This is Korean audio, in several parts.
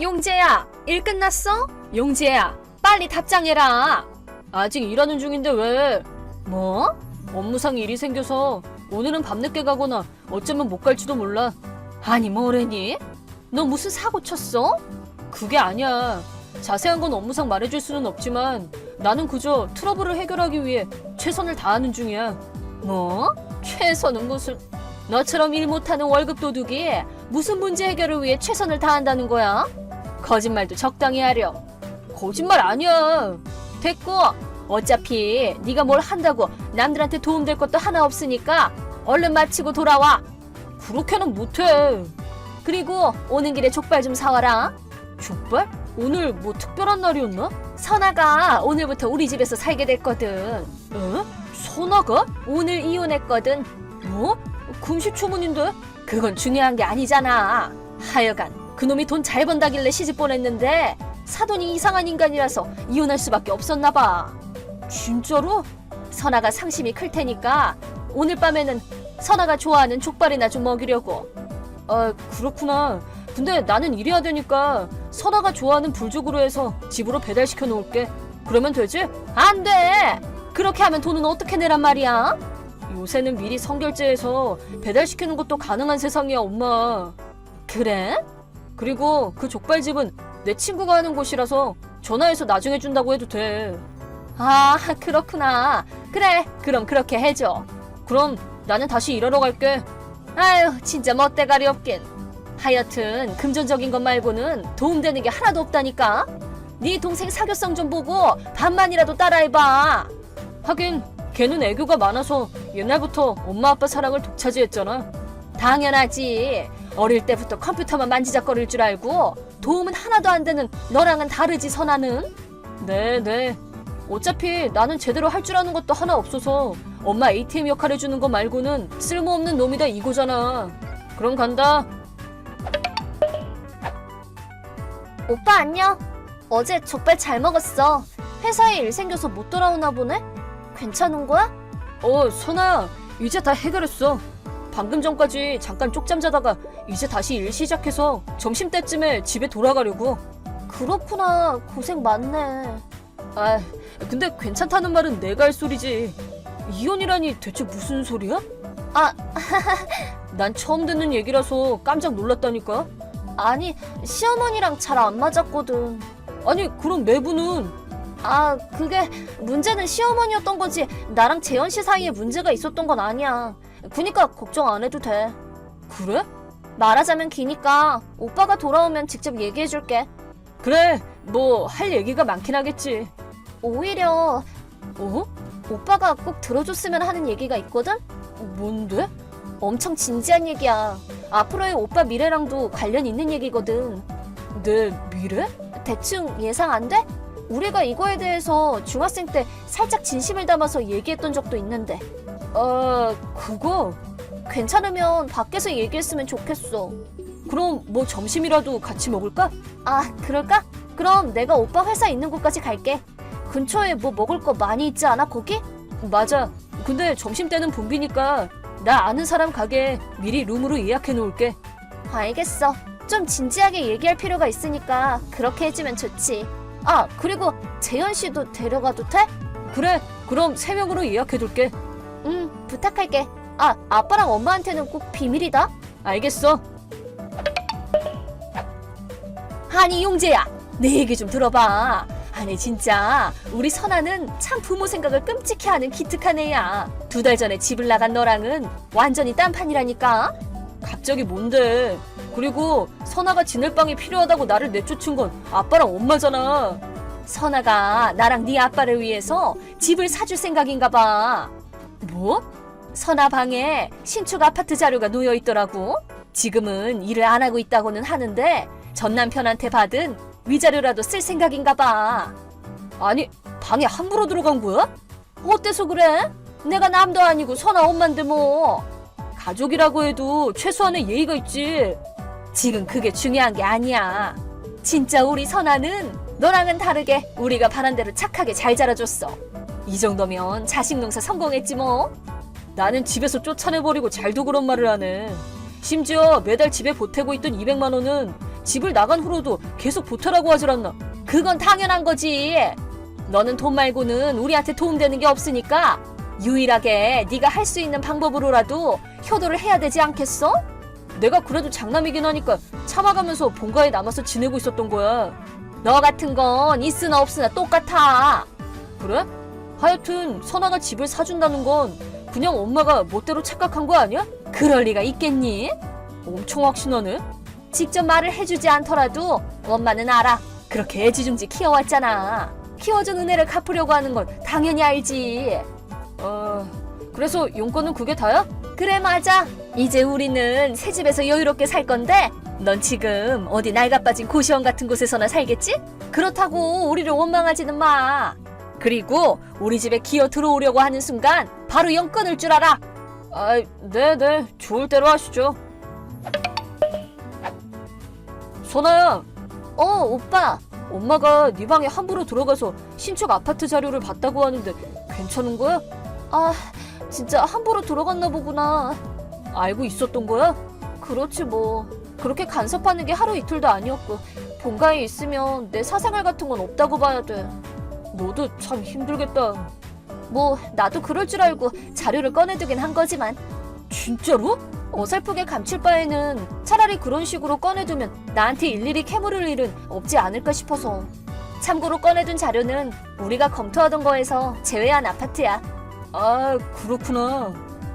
용재야, 일 끝났어? 용재야, 빨리 답장해라. 아직 일하는 중인데 왜? 뭐? 업무상 일이 생겨서 오늘은 밤늦게 가거나 어쩌면 못 갈지도 몰라. 아니 뭐래니? 너 무슨 사고 쳤어? 그게 아니야. 자세한 건 업무상 말해줄 수는 없지만 나는 그저 트러블을 해결하기 위해 최선을 다하는 중이야. 뭐? 최선은 무슨... 너처럼 일 못하는 월급 도둑이 무슨 문제 해결을 위해 최선을 다한다는 거야? 거짓말도 적당히 하렴. 거짓말 아니야. 됐고, 어차피 네가 뭘 한다고 남들한테 도움될 것도 하나 없으니까 얼른 마치고 돌아와. 그렇게는 못해. 그리고 오는 길에 족발 좀 사와라. 족발? 오늘 뭐 특별한 날이었나? 선아가 오늘부터 우리 집에서 살게 됐거든. 에? 선아가? 오늘 이혼했거든. 뭐? 금시초문인데? 그건 중요한 게 아니잖아. 하여간 그놈이 돈 잘 번다길래 시집 보냈는데 사돈이 이상한 인간이라서 이혼할 수밖에 없었나 봐. 진짜로? 선아가 상심이 클 테니까 오늘 밤에는 선아가 좋아하는 족발이나 좀 먹이려고. 아, 그렇구나. 근데 나는 일해야 되니까 선아가 좋아하는 불족으로 해서 집으로 배달시켜 놓을게. 그러면 되지? 안 돼! 그렇게 하면 돈은 어떻게 내란 말이야? 요새는 미리 선결제해서 배달시키는 것도 가능한 세상이야, 엄마. 그래? 그리고 그 족발집은 내 친구가 하는 곳이라서 전화해서 나중에 준다고 해도 돼. 아, 그렇구나. 그래, 그럼 그렇게 해줘. 그럼 나는 다시 일하러 갈게. 아유, 진짜 멋대가리 없긴. 하여튼 금전적인 것 말고는 도움되는 게 하나도 없다니까. 네 동생 사교성 좀 보고 반만이라도 따라해봐. 하긴 걔는 애교가 많아서 옛날부터 엄마 아빠 사랑을 독차지했잖아. 당연하지. 어릴 때부터 컴퓨터만 만지작거릴 줄 알고 도움은 하나도 안 되는 너랑은 다르지, 선아는. 네. 어차피 나는 제대로 할 줄 아는 것도 하나 없어서 엄마 ATM 역할 해주는 거 말고는 쓸모없는 놈이다 이거잖아. 그럼 간다. 오빠 안녕. 어제 족발 잘 먹었어. 회사에 일 생겨서 못 돌아오나 보네? 괜찮은 거야? 선아야, 이제 다 해결했어. 방금 전까지 잠깐 쪽잠 자다가 이제 다시 일 시작해서 점심때쯤에 집에 돌아가려고. 그렇구나. 고생 많네. 아, 근데 괜찮다는 말은 내가 할 소리지. 이혼이라니 대체 무슨 소리야? 아, 난 처음 듣는 얘기라서 깜짝 놀랐다니까. 아니, 시어머니랑 잘 안 맞았거든. 아니, 그럼 매부는? 아, 그게 문제는 시어머니였던 거지 나랑 재현 씨 사이에 문제가 있었던 건 아니야. 그니까 걱정 안 해도 돼. 그래? 말하자면 기니까 오빠가 돌아오면 직접 얘기해줄게. 그래, 뭐 할 얘기가 많긴 하겠지. 오히려 어? 오빠가 꼭 들어줬으면 하는 얘기가 있거든? 뭔데? 엄청 진지한 얘기야. 앞으로의 오빠 미래랑도 관련 있는 얘기거든. 내 미래? 대충 예상 안 돼? 우리가 이거에 대해서 중학생 때 살짝 진심을 담아서 얘기했던 적도 있는데. 그거? 괜찮으면 밖에서 얘기했으면 좋겠어. 그럼 뭐 점심이라도 같이 먹을까? 아, 그럴까? 그럼 내가 오빠 회사 있는 곳까지 갈게. 근처에 뭐 먹을 거 많이 있지 않아, 거기? 맞아. 근데 점심때는 붐비니까 나 아는 사람 가게 미리 룸으로 예약해 놓을게. 알겠어. 좀 진지하게 얘기할 필요가 있으니까 그렇게 해주면 좋지. 아, 그리고 재현 씨도 데려가도 돼? 그래, 그럼 3명으로 예약해 둘게. 응, 부탁할게. 아, 아빠랑 엄마한테는 꼭 비밀이다. 알겠어. 아니, 용재야, 내 얘기 좀 들어봐. 아니, 진짜 우리 선아는 참 부모 생각을 끔찍해 하는 기특한 애야. 2달 전에 집을 나간 너랑은 완전히 딴판이라니까. 갑자기 뭔데? 그리고 선아가 지낼 방이 필요하다고 나를 내쫓은 건 아빠랑 엄마잖아. 선아가 나랑 네 아빠를 위해서 집을 사줄 생각인가 봐. 뭐? 선아 방에 신축 아파트 자료가 놓여 있더라고. 지금은 일을 안 하고 있다고는 하는데 전 남편한테 받은 위자료라도 쓸 생각인가 봐. 아니, 방에 함부로 들어간 거야? 어때서 그래? 내가 남도 아니고 선아 엄마인데 뭐. 가족이라고 해도 최소한의 예의가 있지. 지금 그게 중요한 게 아니야. 진짜 우리 선아는 너랑은 다르게 우리가 바란 대로 착하게 잘 자라줬어. 이 정도면 자식 농사 성공했지 뭐. 나는 집에서 쫓아내버리고 잘도 그런 말을 하네. 심지어 매달 집에 보태고 있던 200만 원은 집을 나간 후로도 계속 보태라고 하질 않나? 그건 당연한 거지. 너는 돈 말고는 우리한테 도움되는 게 없으니까 유일하게 네가 할 수 있는 방법으로라도 효도를 해야 되지 않겠어? 내가 그래도 장남이긴 하니까 참아가면서 본가에 남아서 지내고 있었던 거야. 너 같은 건 있으나 없으나 똑같아. 그래? 하여튼 선아가 집을 사준다는 건 그냥 엄마가 멋대로 착각한 거 아니야? 그럴 리가 있겠니? 엄청 확신하네. 직접 말을 해주지 않더라도 엄마는 알아. 그렇게 애지중지 키워왔잖아. 키워준 은혜를 갚으려고 하는 건 당연히 알지. 그래서 용건은 그게 다야? 그래, 맞아. 이제 우리는 새 집에서 여유롭게 살 건데 넌 지금 어디 낡아빠진 고시원 같은 곳에서나 살겠지? 그렇다고 우리를 원망하지는 마. 그리고 우리 집에 기어 들어오려고 하는 순간 바로 영 끊을 줄 알아. 네네. 좋을 대로 하시죠. 선아야, 오빠. 엄마가 네 방에 함부로 들어가서 신축 아파트 자료를 봤다고 하는데 괜찮은 거야? 진짜 함부로 들어갔나 보구나. 알고 있었던 거야? 그렇지 뭐. 그렇게 간섭하는 게 하루 이틀도 아니었고 본가에 있으면 내 사생활 같은 건 없다고 봐야 돼. 너도 참 힘들겠다. 뭐 나도 그럴 줄 알고 자료를 꺼내두긴 한 거지만. 진짜로? 어설프게 감출 바에는 차라리 그런 식으로 꺼내두면 나한테 일일이 캐물을 일은 없지 않을까 싶어서. 참고로 꺼내둔 자료는 우리가 검토하던 거에서 제외한 아파트야. 그렇구나.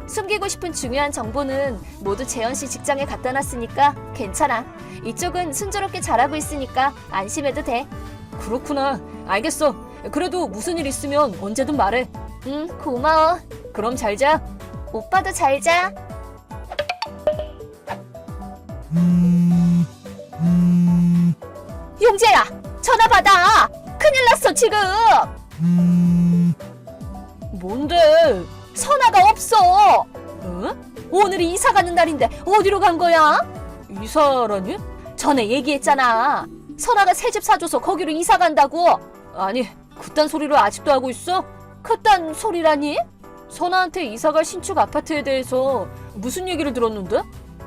숨기고 싶은 중요한 정보는 모두 재현 씨 직장에 갖다 놨으니까 괜찮아. 이쪽은 순조롭게 잘하고 있으니까 안심해도 돼. 그렇구나. 알겠어. 그래도 무슨 일 있으면 언제든 말해. 응, 고마워. 그럼 잘 자. 오빠도 잘 자. 용재야, 전화 받아. 큰일 났어 지금. 뭔데? 선아가 없어. 응? 오늘이 이사 가는 날인데 어디로 간 거야? 이사라니? 전에 얘기했잖아. 선아가 새 집 사줘서 거기로 이사 간다고. 아니, 그딴 소리를 아직도 하고 있어? 그딴 소리라니? 선아한테 이사갈 신축 아파트에 대해서 무슨 얘기를 들었는데?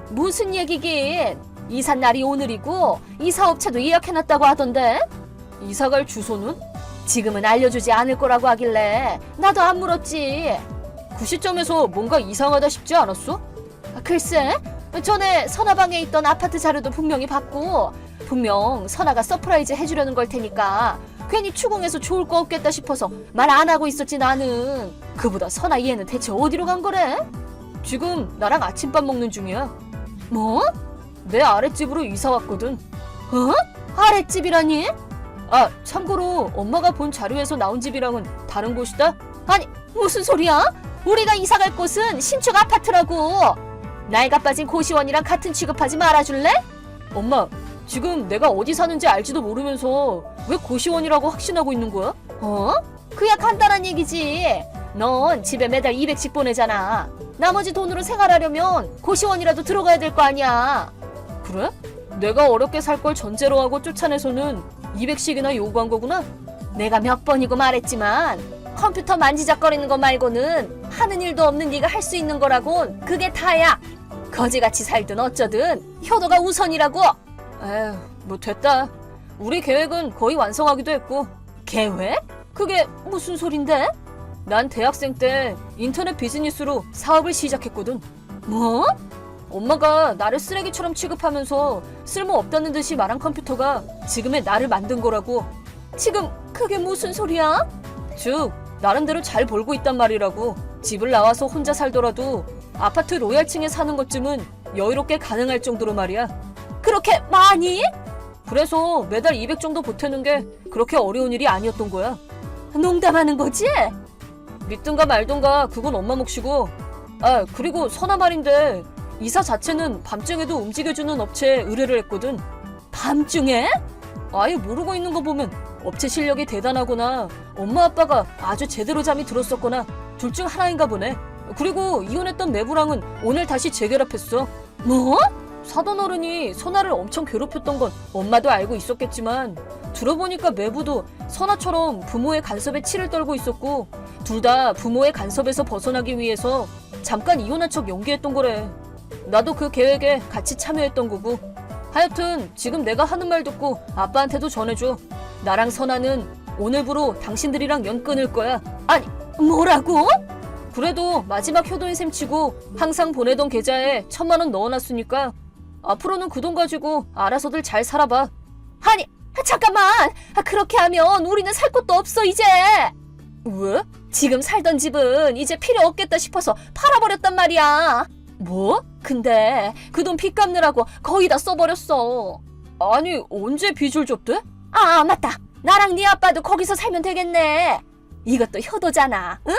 무슨 얘기긴. 이사 날이 오늘이고 이사업체도 예약해놨다고 하던데. 이사갈 주소는? 지금은 알려주지 않을 거라고 하길래 나도 안 물었지. 그 시점에서 뭔가 이상하다 싶지 않았어? 글쎄, 전에 선아방에 있던 아파트 자료도 분명히 봤고 분명 선아가 서프라이즈 해주려는 걸 테니까 괜히 추궁해서 좋을 거 없겠다 싶어서 말 안 하고 있었지 나는. 그보다 선아 얘는 대체 어디로 간 거래? 지금 나랑 아침밥 먹는 중이야. 뭐? 내 아랫집으로 이사 왔거든. 아랫집이라니? 참고로 엄마가 본 자료에서 나온 집이랑은 다른 곳이다? 아니, 무슨 소리야? 우리가 이사 갈 곳은 신축 아파트라고. 낡아 빠진 고시원이랑 같은 취급하지 말아줄래? 엄마, 지금 내가 어디 사는지 알지도 모르면서 왜 고시원이라고 확신하고 있는 거야? 그야 간단한 얘기지. 넌 집에 매달 200씩 보내잖아. 나머지 돈으로 생활하려면 고시원이라도 들어가야 될 거 아니야. 그래? 내가 어렵게 살 걸 전제로 하고 쫓아내서는 200씩이나 요구한 거구나? 내가 몇 번이고 말했지만 컴퓨터 만지작거리는 거 말고는 하는 일도 없는 네가 할 수 있는 거라곤 그게 다야. 거지같이 살든 어쩌든 효도가 우선이라고. 에휴, 뭐 됐다. 우리 계획은 거의 완성하기도 했고. 계획? 그게 무슨 소린데? 난 대학생 때 인터넷 비즈니스로 사업을 시작했거든. 뭐? 엄마가 나를 쓰레기처럼 취급하면서 쓸모없다는 듯이 말한 컴퓨터가 지금의 나를 만든 거라고. 지금 그게 무슨 소리야? 즉, 나름대로 잘 벌고 있단 말이라고. 집을 나와서 혼자 살더라도 아파트 로얄층에 사는 것쯤은 여유롭게 가능할 정도로 말이야. 그렇게 많이? 그래서 매달 200 정도 보태는 게 그렇게 어려운 일이 아니었던 거야. 농담하는 거지? 믿든가 말든가 그건 엄마 몫이고. 그리고 선아 말인데 이사 자체는 밤중에도 움직여주는 업체에 의뢰를 했거든. 밤중에? 아예 모르고 있는 거 보면 업체 실력이 대단하거나 엄마 아빠가 아주 제대로 잠이 들었었거나 둘 중 하나인가 보네. 그리고 이혼했던 매부랑은 오늘 다시 재결합했어. 뭐? 사돈 어른이 선아를 엄청 괴롭혔던 건 엄마도 알고 있었겠지만 들어보니까 매부도 선아처럼 부모의 간섭에 치를 떨고 있었고 둘 다 부모의 간섭에서 벗어나기 위해서 잠깐 이혼한 척 연기했던 거래. 나도 그 계획에 같이 참여했던 거고. 하여튼 지금 내가 하는 말 듣고 아빠한테도 전해줘. 나랑 선아는 오늘부로 당신들이랑 연 끊을 거야. 아니, 뭐라고? 그래도 마지막 효도인 셈 치고 항상 보내던 계좌에 1,000만 원 넣어놨으니까 앞으로는 그 돈 가지고 알아서들 잘 살아봐. 아니, 잠깐만. 그렇게 하면 우리는 살 곳도 없어, 이제. 왜? 지금 살던 집은 이제 필요 없겠다 싶어서 팔아버렸단 말이야. 뭐? 근데 그 돈 빚 갚느라고 거의 다 써버렸어. 아니 언제 빚을 졌대? 아, 맞다. 나랑 네 아빠도 거기서 살면 되겠네. 이것도 효도잖아, 응?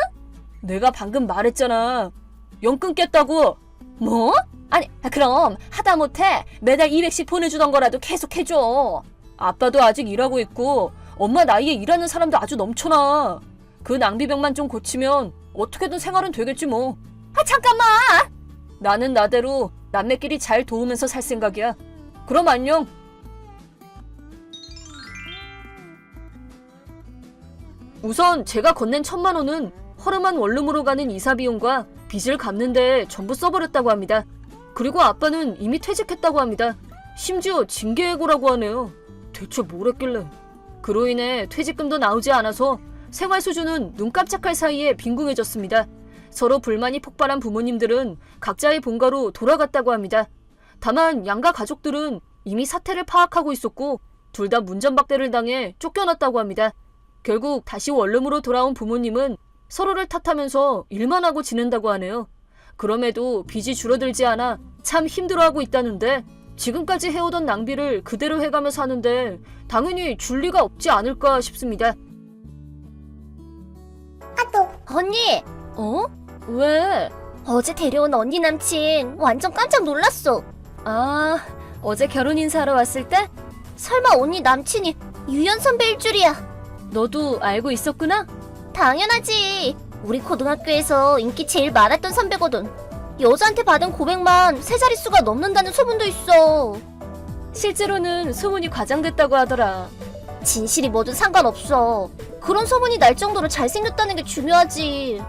내가 방금 말했잖아. 연 끊겠다고. 뭐? 아니, 그럼 하다못해 매달 200씩 보내주던 거라도 계속 해줘. 아빠도 아직 일하고 있고 엄마 나이에 일하는 사람도 아주 넘쳐나. 그 낭비병만 좀 고치면 어떻게든 생활은 되겠지 뭐. 잠깐만. 나는 나대로 남매끼리 잘 도우면서 살 생각이야. 그럼 안녕. 우선 제가 건넨 1,000만 원은 허름한 원룸으로 가는 이사 비용과 빚을 갚는데 전부 써버렸다고 합니다. 그리고 아빠는 이미 퇴직했다고 합니다. 심지어 징계해고라고 하네요. 대체 뭘 했길래. 그로 인해 퇴직금도 나오지 않아서 생활 수준은 눈 깜짝할 사이에 빈궁해졌습니다. 서로 불만이 폭발한 부모님들은 각자의 본가로 돌아갔다고 합니다. 다만 양가 가족들은 이미 사태를 파악하고 있었고 둘 다 문전박대를 당해 쫓겨났다고 합니다. 결국 다시 원룸으로 돌아온 부모님은 서로를 탓하면서 일만 하고 지낸다고 하네요. 그럼에도 빚이 줄어들지 않아 참 힘들어하고 있다는데 지금까지 해오던 낭비를 그대로 해가며 사는데 당연히 줄 리가 없지 않을까 싶습니다. 언니, 어? 왜? 어제 데려온 언니 남친 완전 깜짝 놀랐어. 아, 어제 결혼 인사하러 왔을 때? 설마 언니 남친이 유연 선배일 줄이야. 너도 알고 있었구나? 당연하지. 우리 고등학교에서 인기 제일 많았던 선배거든. 여자한테 받은 고백만 세 자릿수가 넘는다는 소문도 있어. 실제로는 소문이 과장됐다고 하더라. 진실이 뭐든 상관없어. 그런 소문이 날 정도로 잘생겼다는 게 중요하지.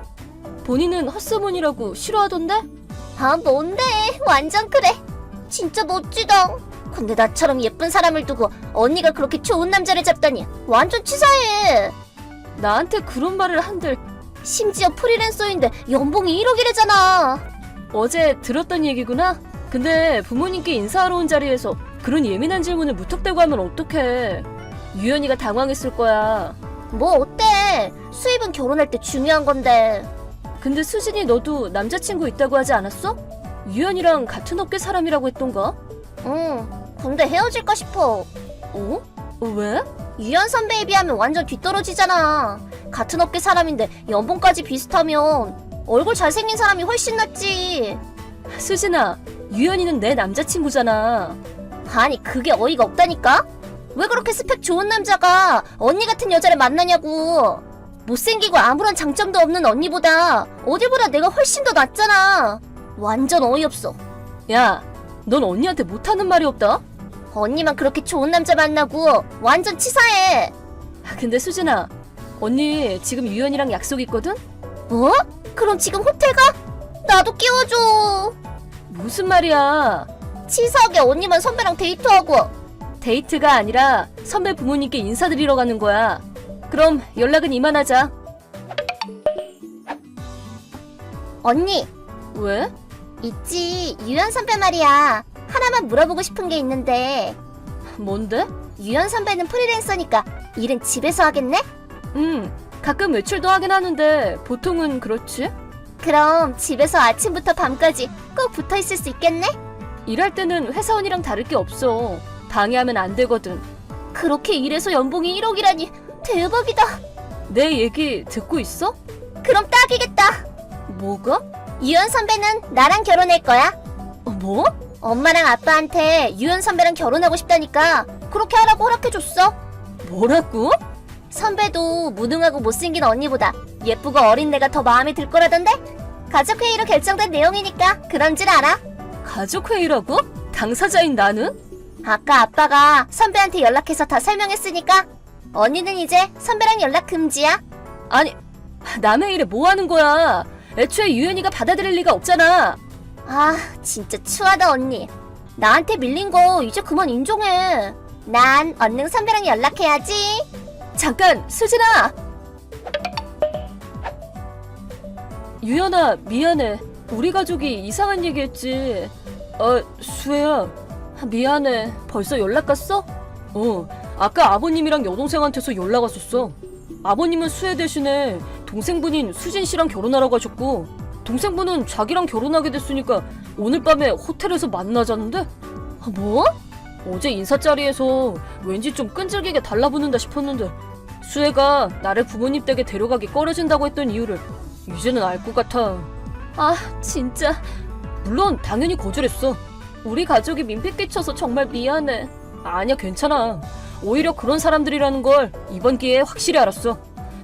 본인은 헛소문이라고 싫어하던데? 아, 뭔데? 완전 그래. 진짜 멋지다. 근데 나처럼 예쁜 사람을 두고 언니가 그렇게 좋은 남자를 잡다니 완전 치사해. 나한테 그런 말을 한들. 심지어 프리랜서인데 연봉이 1억이래잖아. 어제 들었던 얘기구나? 근데 부모님께 인사하러 온 자리에서 그런 예민한 질문을 무턱대고 하면 어떡해. 유연이가 당황했을 거야. 뭐 어때? 수입은 결혼할 때 중요한 건데. 근데 수진이 너도 남자친구 있다고 하지 않았어? 유연이랑 같은 업계 사람이라고 했던가? 응, 근데 헤어질까 싶어. 어? 왜? 유연 선배에 비하면 완전 뒤떨어지잖아. 같은 업계 사람인데 연봉까지 비슷하면 얼굴 잘생긴 사람이 훨씬 낫지. 수진아, 유연이는 내 남자친구잖아. 아니, 그게 어이가 없다니까? 왜 그렇게 스펙 좋은 남자가 언니 같은 여자를 만나냐고. 못생기고 아무런 장점도 없는 언니보다 어디보다 내가 훨씬 더 낫잖아. 완전 어이없어. 야, 넌 언니한테 못하는 말이 없다? 언니만 그렇게 좋은 남자 만나고 완전 치사해. 근데 수진아, 언니 지금 유연이랑 약속 있거든? 뭐? 그럼 지금 호텔 가? 나도 끼워줘. 무슨 말이야? 치사하게 언니만 선배랑 데이트하고. 데이트가 아니라 선배 부모님께 인사드리러 가는 거야. 그럼 연락은 이만하자. 언니, 왜? 있지. 유연 선배 말이야. 하나만 물어보고 싶은 게 있는데. 뭔데? 유연 선배는 프리랜서니까 일은 집에서 하겠네? 가끔 외출도 하긴 하는데 보통은 그렇지? 그럼 집에서 아침부터 밤까지 꼭 붙어 있을 수 있겠네? 일할 때는 회사원이랑 다를 게 없어. 방해하면 안 되거든. 그렇게 일해서 연봉이 1억이라니 대박이다. 내 얘기 듣고 있어? 그럼 딱이겠다. 뭐가? 유연 선배는 나랑 결혼할 거야. 뭐? 엄마랑 아빠한테 유연 선배랑 결혼하고 싶다니까 그렇게 하라고 허락해줬어. 뭐라고? 선배도 무능하고 못생긴 언니보다 예쁘고 어린 내가 더 마음에 들 거라던데? 가족회의로 결정된 내용이니까 그런 줄 알아. 가족회의라고? 당사자인 나는? 아까 아빠가 선배한테 연락해서 다 설명했으니까 언니는 이제 선배랑 연락 금지야. 아니, 남의 일에 뭐 하는 거야? 애초에 유연이가 받아들일 리가 없잖아. 아, 진짜 추하다 언니. 나한테 밀린 거 이제 그만 인정해. 난 얼른 선배랑 연락해야지. 잠깐, 수진아! 유연아, 미안해. 우리 가족이 이상한 얘기했지. 수혜야. 미안해. 벌써 연락 갔어? 아까 아버님이랑 여동생한테서 연락 왔었어. 아버님은 수혜 대신에 동생분인 수진 씨랑 결혼하라고 하셨고, 동생분은 자기랑 결혼하게 됐으니까 오늘 밤에 호텔에서 만나자는데? 뭐? 어제 인사 자리에서 왠지 좀 끈질기게 달라붙는다 싶었는데, 수혜가 나를 부모님 댁에 데려가기 꺼려진다고 했던 이유를 이제는 알 것 같아. 아, 진짜. 물론 당연히 거절했어. 우리 가족이 민폐 끼쳐서 정말 미안해. 아니야, 괜찮아. 오히려 그런 사람들이라는 걸 이번 기회에 확실히 알았어.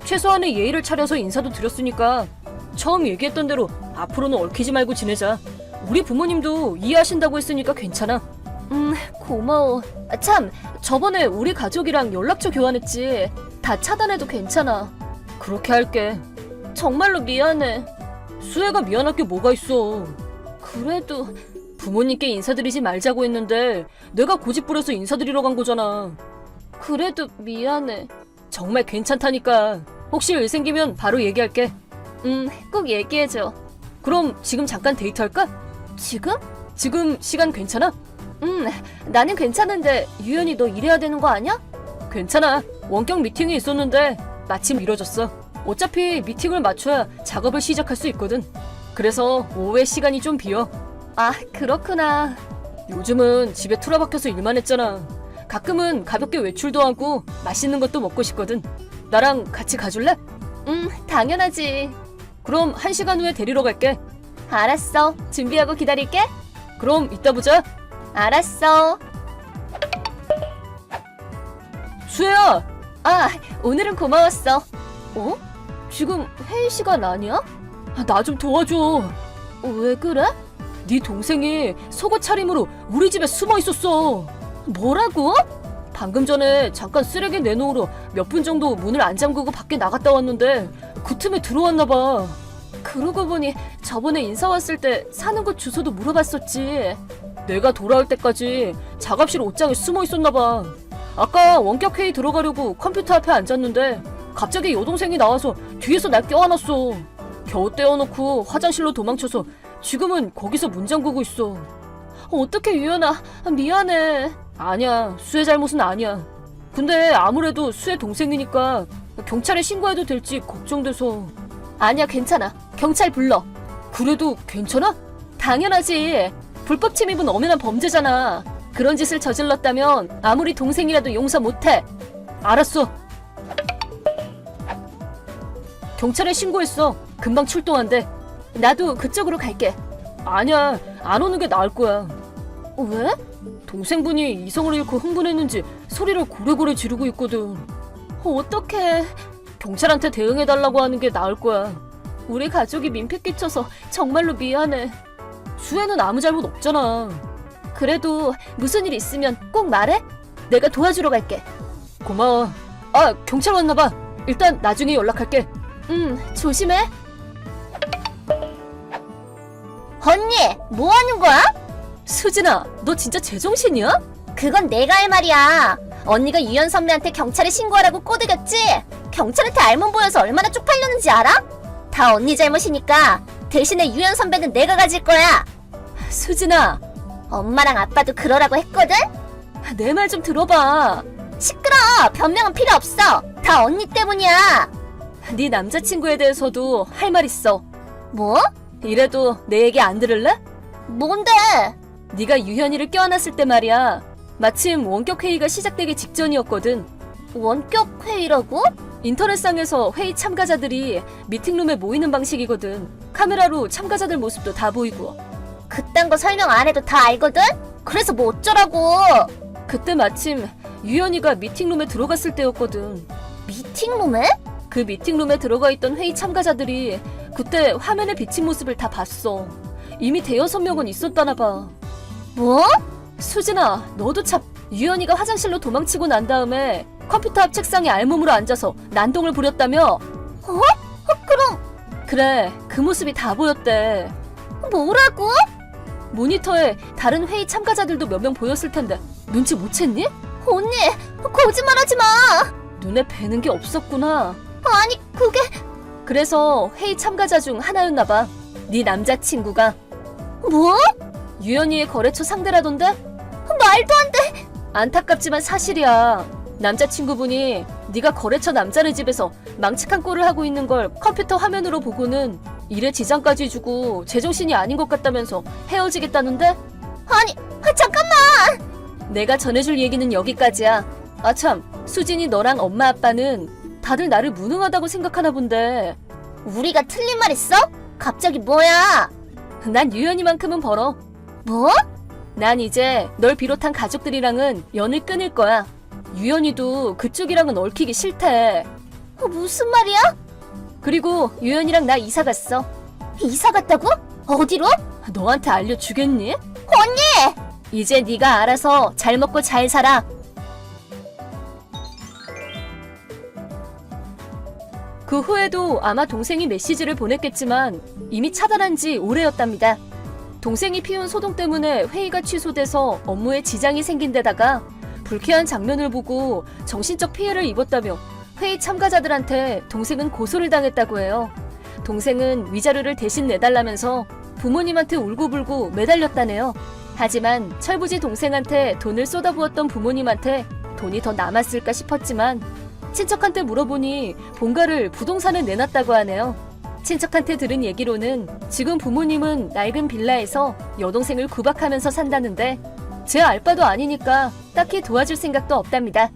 최소한의 예의를 차려서 인사도 드렸으니까 처음 얘기했던 대로 앞으로는 얽히지 말고 지내자. 우리 부모님도 이해하신다고 했으니까 괜찮아. 고마워. 참, 저번에 우리 가족이랑 연락처 교환했지. 다 차단해도 괜찮아. 그렇게 할게. 정말로 미안해. 수혜가 미안할 게 뭐가 있어. 그래도 부모님께 인사드리지 말자고 했는데 내가 고집부려서 인사드리러 간 거잖아. 그래도 미안해. 정말 괜찮다니까. 혹시 일 생기면 바로 얘기할게. 꼭 얘기해줘. 그럼 지금 잠깐 데이트할까? 지금? 지금 시간 괜찮아? 나는 괜찮은데 유연이 너 일해야 되는 거 아니야? 괜찮아. 원격 미팅이 있었는데 마침 미뤄졌어. 어차피 미팅을 맞춰야 작업을 시작할 수 있거든. 그래서 오후에 시간이 좀 비어. 아, 그렇구나. 요즘은 집에 틀어박혀서 일만 했잖아. 가끔은 가볍게 외출도 하고 맛있는 것도 먹고 싶거든. 나랑 같이 가줄래? 당연하지. 그럼 1시간 후에 데리러 갈게. 알았어. 준비하고 기다릴게. 그럼 이따 보자. 알았어. 수혜야! 아, 오늘은 고마웠어. 지금 회의 시간 아니야? 나 좀 도와줘. 왜 그래? 네 동생이 속옷 차림으로 우리 집에 숨어 있었어. 뭐라고? 방금 전에 잠깐 쓰레기 내놓으러 몇 분 정도 문을 안 잠그고 밖에 나갔다 왔는데 그 틈에 들어왔나 봐. 그러고 보니 저번에 인사 왔을 때 사는 곳 주소도 물어봤었지. 내가 돌아올 때까지 작업실 옷장에 숨어 있었나 봐. 아까 원격 회의 들어가려고 컴퓨터 앞에 앉았는데 갑자기 여동생이 나와서 뒤에서 날 껴안았어. 겨우 떼어놓고 화장실로 도망쳐서 지금은 거기서 문 잠그고 있어. 어떡해, 유연아. 미안해. 아니야, 수혜 잘못은 아니야. 근데 아무래도 수혜 동생이니까 경찰에 신고해도 될지 걱정돼서. 아니야, 괜찮아. 경찰 불러. 그래도 괜찮아? 당연하지. 불법 침입은 엄연한 범죄잖아. 그런 짓을 저질렀다면 아무리 동생이라도 용서 못해. 알았어. 경찰에 신고했어. 금방 출동한대. 나도 그쪽으로 갈게. 아니야, 안 오는 게 나을 거야. 왜? 동생분이 이성을 잃고 흥분했는지 소리를 고래고래 지르고 있거든. 어떡해. 경찰한테 대응해달라고 하는 게 나을 거야. 우리 가족이 민폐 끼쳐서 정말로 미안해. 수혜는 아무 잘못 없잖아. 그래도 무슨 일 있으면 꼭 말해. 내가 도와주러 갈게. 고마워. 경찰 왔나봐. 일단 나중에 연락할게. 조심해. 언니, 뭐 하는 거야? 수진아, 너 진짜 제정신이야? 그건 내가 할 말이야. 언니가 유연 선배한테 경찰에 신고하라고 꼬드겼지? 경찰한테 알몸 보여서 얼마나 쪽팔렸는지 알아? 다 언니 잘못이니까 대신에 유연 선배는 내가 가질 거야. 수진아, 엄마랑 아빠도 그러라고 했거든? 내 말 좀 들어봐. 시끄러! 변명은 필요 없어. 다 언니 때문이야. 네 남자친구에 대해서도 할 말 있어. 뭐? 이래도 내 얘기 안 들을래? 뭔데? 네가 유현이를 껴안았을 때 말이야. 마침 원격 회의가 시작되기 직전이었거든. 원격 회의라고? 인터넷상에서 회의 참가자들이 미팅룸에 모이는 방식이거든. 카메라로 참가자들 모습도 다 보이고. 그딴 거 설명 안 해도 다 알거든? 그래서 뭐 어쩌라고. 그때 마침 유현이가 미팅룸에 들어갔을 때였거든. 미팅룸에? 그 미팅룸에 들어가 있던 회의 참가자들이 그때 화면에 비친 모습을 다 봤어. 이미 대여섯 명은 있었다나 봐. 뭐? 수진아, 너도 참. 유연이가 화장실로 도망치고 난 다음에 컴퓨터 앞 책상에 알몸으로 앉아서 난동을 부렸다며? 그럼 그래, 그 모습이 다 보였대. 뭐라고? 모니터에 다른 회의 참가자들도 몇 명 보였을 텐데 눈치 못 챘니? 언니, 거짓말하지 마. 눈에 뵈는 게 없었구나. 아니, 그게 그래서 회의 참가자 중 하나였나 봐. 네 남자친구가 뭐? 유연이의 거래처 상대라던데? 말도 안 돼. 안타깝지만 사실이야. 남자친구분이 네가 거래처 남자네 집에서 망측한 꼴을 하고 있는 걸 컴퓨터 화면으로 보고는 일에 지장까지 주고 제정신이 아닌 것 같다면서 헤어지겠다는데? 아니, 잠깐만. 내가 전해줄 얘기는 여기까지야. 아참, 수진이 너랑 엄마 아빠는 다들 나를 무능하다고 생각하나 본데 우리가 틀린 말 했어? 갑자기 뭐야? 난 유연이만큼은 벌어. 뭐? 난 이제 널 비롯한 가족들이랑은 연을 끊을 거야. 유연이도 그쪽이랑은 얽히기 싫대. 무슨 말이야? 그리고 유연이랑 나 이사 갔어. 이사 갔다고? 어디로? 너한테 알려주겠니? 언니! 이제 네가 알아서 잘 먹고 잘 살아. 그 후에도 아마 동생이 메시지를 보냈겠지만 이미 차단한 지 오래였답니다. 동생이 피운 소동 때문에 회의가 취소돼서 업무에 지장이 생긴 데다가 불쾌한 장면을 보고 정신적 피해를 입었다며 회의 참가자들한테 동생은 고소를 당했다고 해요. 동생은 위자료를 대신 내달라면서 부모님한테 울고불고 매달렸다네요. 하지만 철부지 동생한테 돈을 쏟아부었던 부모님한테 돈이 더 남았을까 싶었지만 친척한테 물어보니 본가를 부동산에 내놨다고 하네요. 친척한테 들은 얘기로는 지금 부모님은 낡은 빌라에서 여동생을 구박하면서 산다는데 제 알바도 아니니까 딱히 도와줄 생각도 없답니다.